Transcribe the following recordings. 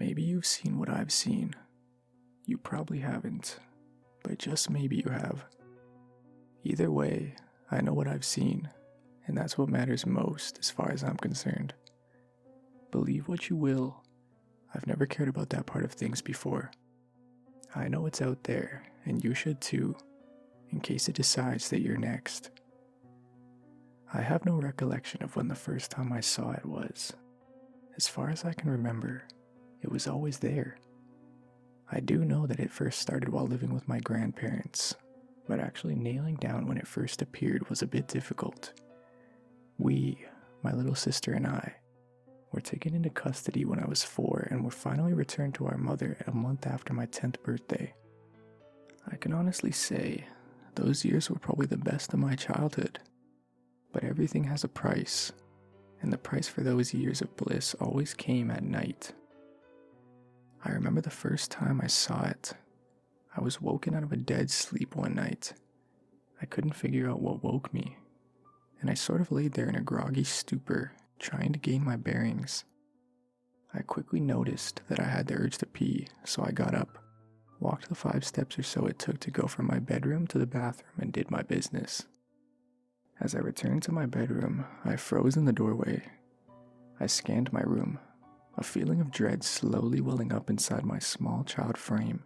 Maybe you've seen what I've seen. You probably haven't, but just maybe you have. Either way, I know what I've seen, and that's what matters most as far as I'm concerned. Believe what you will, I've never cared about that part of things before. I know it's out there, and you should too, in case it decides that you're next. I have no recollection of when the first time I saw it was. As far as I can remember, it was always there. I do know that it first started while living with my grandparents, but actually nailing down when it first appeared was a bit difficult. We, my little sister and I, were taken into custody when I was 4 and were finally returned to our mother a month after my 10th birthday. I can honestly say, those years were probably the best of my childhood. But everything has a price, and the price for those years of bliss always came at night. I remember the first time I saw it. I was woken out of a dead sleep one night. I couldn't figure out what woke me, and I sort of laid there in a groggy stupor, trying to gain my bearings. I quickly noticed that I had the urge to pee, so I got up, walked the 5 steps or so it took to go from my bedroom to the bathroom, and did my business. As I returned to my bedroom, I froze in the doorway. I scanned my room, a feeling of dread slowly welling up inside my small child frame.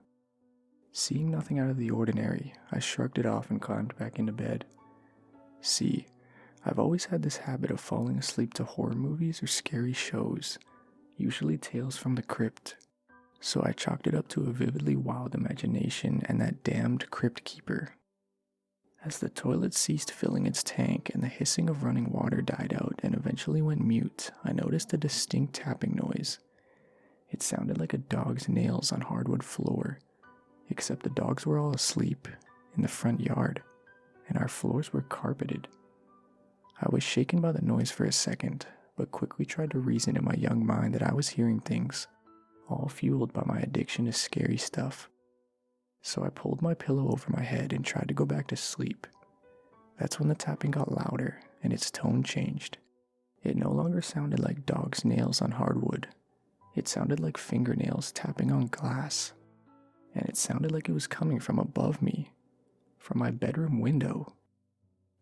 Seeing nothing out of the ordinary, I shrugged it off and climbed back into bed. See, I've always had this habit of falling asleep to horror movies or scary shows, usually tales from the crypt, so I chalked it up to a vividly wild imagination and that damned crypt keeper. As the toilet ceased filling its tank and the hissing of running water died out and eventually went mute, I noticed a distinct tapping noise. It sounded like a dog's nails on hardwood floor, except the dogs were all asleep in the front yard, and our floors were carpeted. I was shaken by the noise for a second, but quickly tried to reason in my young mind that I was hearing things, all fueled by my addiction to scary stuff. So I pulled my pillow over my head and tried to go back to sleep. That's when the tapping got louder and its tone changed. It no longer sounded like dogs' nails on hardwood. It sounded like fingernails tapping on glass. And it sounded like it was coming from above me, from my bedroom window.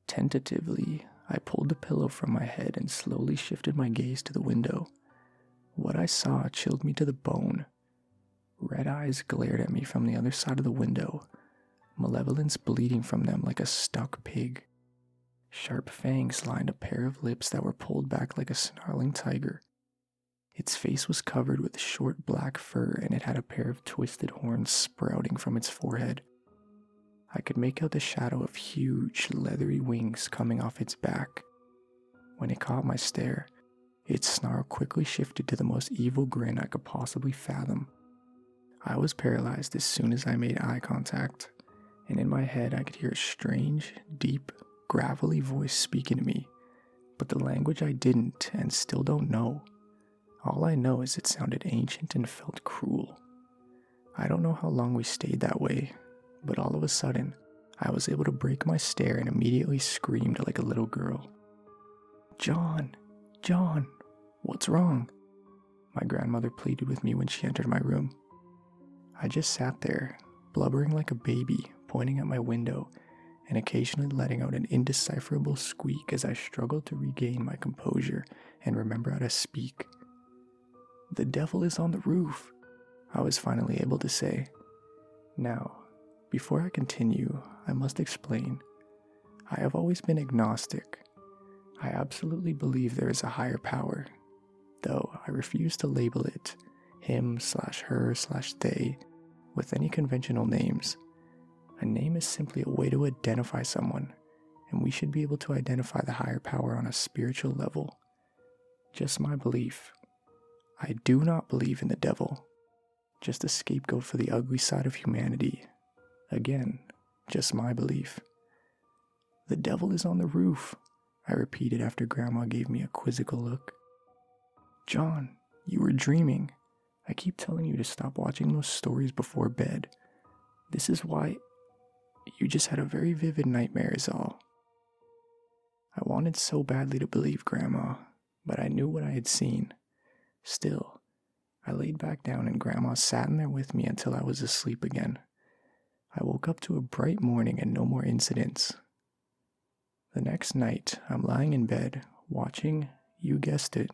Tentatively, I pulled the pillow from my head and slowly shifted my gaze to the window. What I saw chilled me to the bone. Red eyes glared at me from the other side of the window, malevolence bleeding from them like a stuck pig. Sharp fangs lined a pair of lips that were pulled back like a snarling tiger. Its face was covered with short black fur, and it had a pair of twisted horns sprouting from its forehead. I could make out the shadow of huge, leathery wings coming off its back. When it caught my stare, its snarl quickly shifted to the most evil grin I could possibly fathom. I was paralyzed as soon as I made eye contact, and in my head I could hear a strange, deep, gravelly voice speaking to me, but the language I didn't and still don't know. All I know is it sounded ancient and felt cruel. I don't know how long we stayed that way, but all of a sudden, I was able to break my stare and immediately screamed like a little girl. "John! John! What's wrong?" My grandmother pleaded with me when she entered my room. I just sat there, blubbering like a baby, pointing at my window, and occasionally letting out an indecipherable squeak as I struggled to regain my composure and remember how to speak. "The devil is on the roof," I was finally able to say. Now, before I continue, I must explain. I have always been agnostic. I absolutely believe there is a higher power, though I refuse to label it him/her/they with any conventional names. A name is simply a way to identify someone, and we should be able to identify the higher power on a spiritual level. Just my belief. I do not believe in the devil, just a scapegoat for the ugly side of humanity. Again, just my belief. "The devil is on the roof," I repeated after Grandma gave me a quizzical look. "John, you were dreaming. I keep telling you to stop watching those stories before bed. This is why you just had a very vivid nightmare is all." I wanted so badly to believe Grandma, but I knew what I had seen. Still, I laid back down and Grandma sat in there with me until I was asleep again. I woke up to a bright morning and no more incidents. The next night, I'm lying in bed, watching, you guessed it,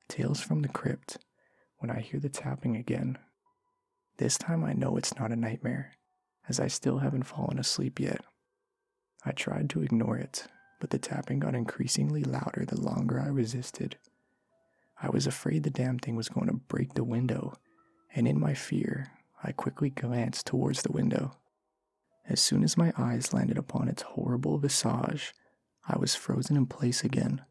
Tales from the Crypt, when I hear the tapping again. This time I know it's not a nightmare, as I still haven't fallen asleep yet. I tried to ignore it, but the tapping got increasingly louder the longer I resisted. I was afraid the damn thing was going to break the window, and in my fear, I quickly glanced towards the window. As soon as my eyes landed upon its horrible visage, I was frozen in place again.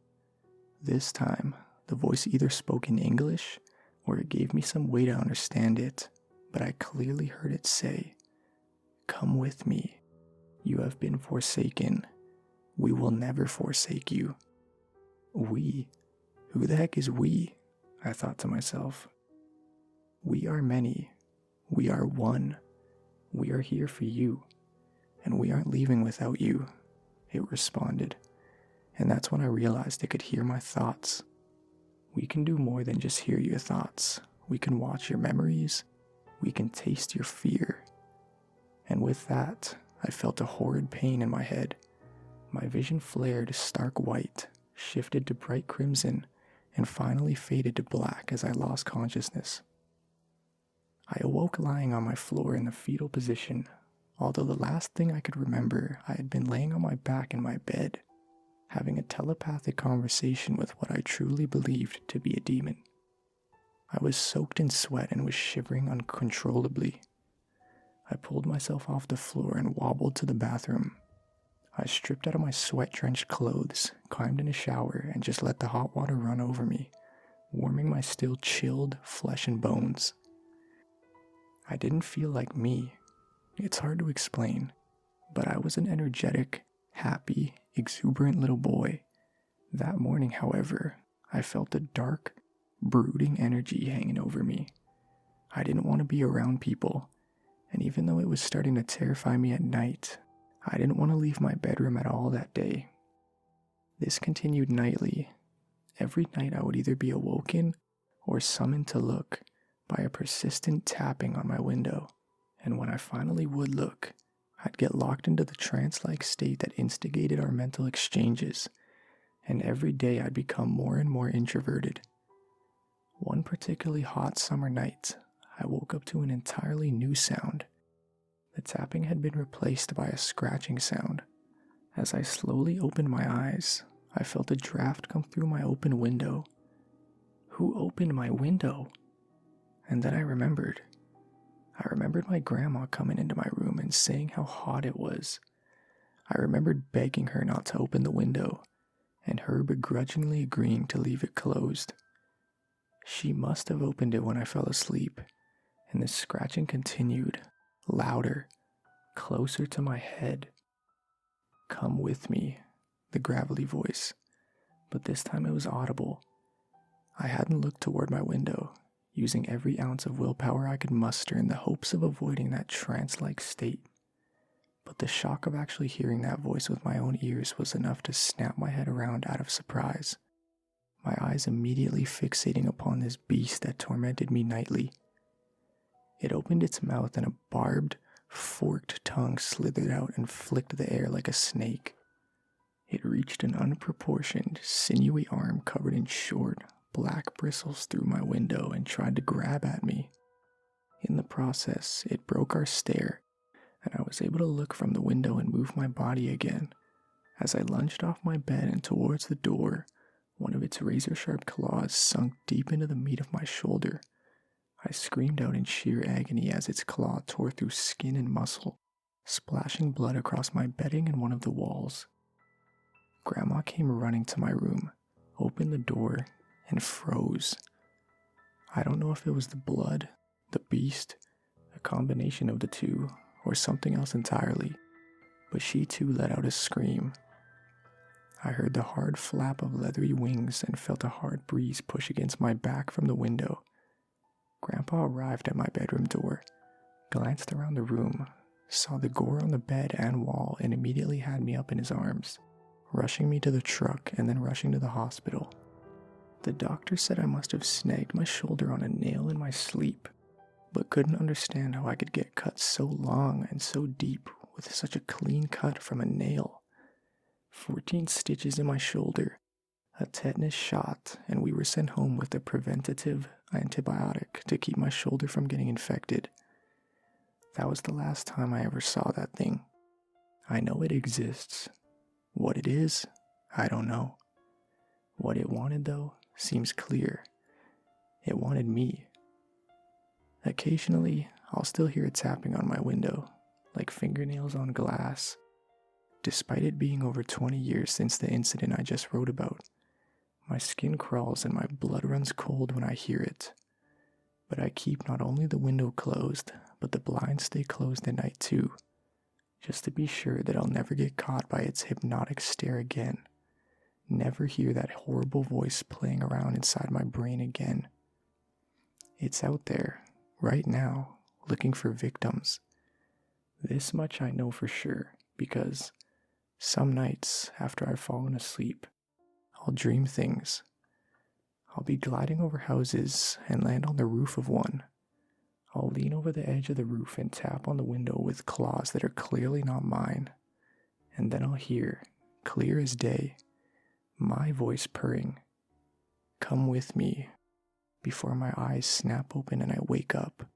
This time, the voice either spoke in English, or it gave me some way to understand it, but I clearly heard it say, "Come with me. You have been forsaken. We will never forsake you." We? Who the heck is we? I thought to myself. We are many. We are one. We are here for you. And we aren't leaving without you, it responded. And that's when I realized it could hear my thoughts. We can do more than just hear your thoughts. We can watch your memories. We can taste your fear. And with that, I felt a horrid pain in my head. My vision flared stark white, shifted to bright crimson, and finally faded to black as I lost consciousness. I awoke lying on my floor in the fetal position, although the last thing I could remember, I had been laying on my back in my bed, having a telepathic conversation with what I truly believed to be a demon. I was soaked in sweat and was shivering uncontrollably. I pulled myself off the floor and wobbled to the bathroom. I stripped out of my sweat-drenched clothes, climbed in a shower, and just let the hot water run over me, warming my still chilled flesh and bones. I didn't feel like me. It's hard to explain, but I was an energetic, happy, exuberant little boy. That morning, however, I felt a dark, brooding energy hanging over me. I didn't want to be around people, and even though it was starting to terrify me at night, I didn't want to leave my bedroom at all that day. This continued nightly. Every night I would either be awoken or summoned to look by a persistent tapping on my window, and when I finally would look, I'd get locked into the trance-like state that instigated our mental exchanges, and every day I'd become more and more introverted. One particularly hot summer night, I woke up to an entirely new sound. The tapping had been replaced by a scratching sound. As I slowly opened my eyes, I felt a draft come through my open window. Who opened my window? And then I remembered. my grandma coming into my room and saying how hot it was. I remembered begging her not to open the window, and her begrudgingly agreeing to leave it closed. She must have opened it when I fell asleep, and the scratching continued, louder, closer to my head. "Come with me," the gravelly voice, but this time it was audible. I hadn't looked toward my window, using every ounce of willpower I could muster in the hopes of avoiding that trance-like state. But the shock of actually hearing that voice with my own ears was enough to snap my head around out of surprise, my eyes immediately fixating upon this beast that tormented me nightly. It opened its mouth and a barbed, forked tongue slithered out and flicked the air like a snake. It reached an unproportioned, sinewy arm covered in short, black bristles through my window and tried to grab at me. In the process, it broke our stare, and I was able to look from the window and move my body again. As I lunged off my bed and towards the door, one of its razor-sharp claws sunk deep into the meat of my shoulder. I screamed out in sheer agony as its claw tore through skin and muscle, splashing blood across my bedding and one of the walls. Grandma came running to my room, opened the door, and froze. I don't know if it was the blood, the beast, a combination of the two, or something else entirely, but she too let out a scream. I heard the hard flap of leathery wings and felt a hard breeze push against my back from the window. Grandpa arrived at my bedroom door, glanced around the room, saw the gore on the bed and wall, and immediately had me up in his arms, rushing me to the truck and then rushing to the hospital. The doctor said I must have snagged my shoulder on a nail in my sleep, but couldn't understand how I could get cut so long and so deep with such a clean cut from a nail. 14 stitches in my shoulder, a tetanus shot, and we were sent home with a preventative antibiotic to keep my shoulder from getting infected. That was the last time I ever saw that thing. I know it exists. What it is, I don't know. What it wanted, though, seems clear. It wanted me. Occasionally, I'll still hear it tapping on my window, like fingernails on glass. Despite it being over 20 years since the incident I just wrote about, my skin crawls and my blood runs cold when I hear it. But I keep not only the window closed, but the blinds stay closed at night too, just to be sure that I'll never get caught by its hypnotic stare again. Never hear that horrible voice playing around inside my brain again. It's out there, right now, looking for victims. This much I know for sure, because some nights after I've fallen asleep, I'll dream things. I'll be gliding over houses and land on the roof of one. I'll lean over the edge of the roof and tap on the window with claws that are clearly not mine. And then I'll hear, clear as day, my voice purring, "Come with me," before my eyes snap open and I wake up.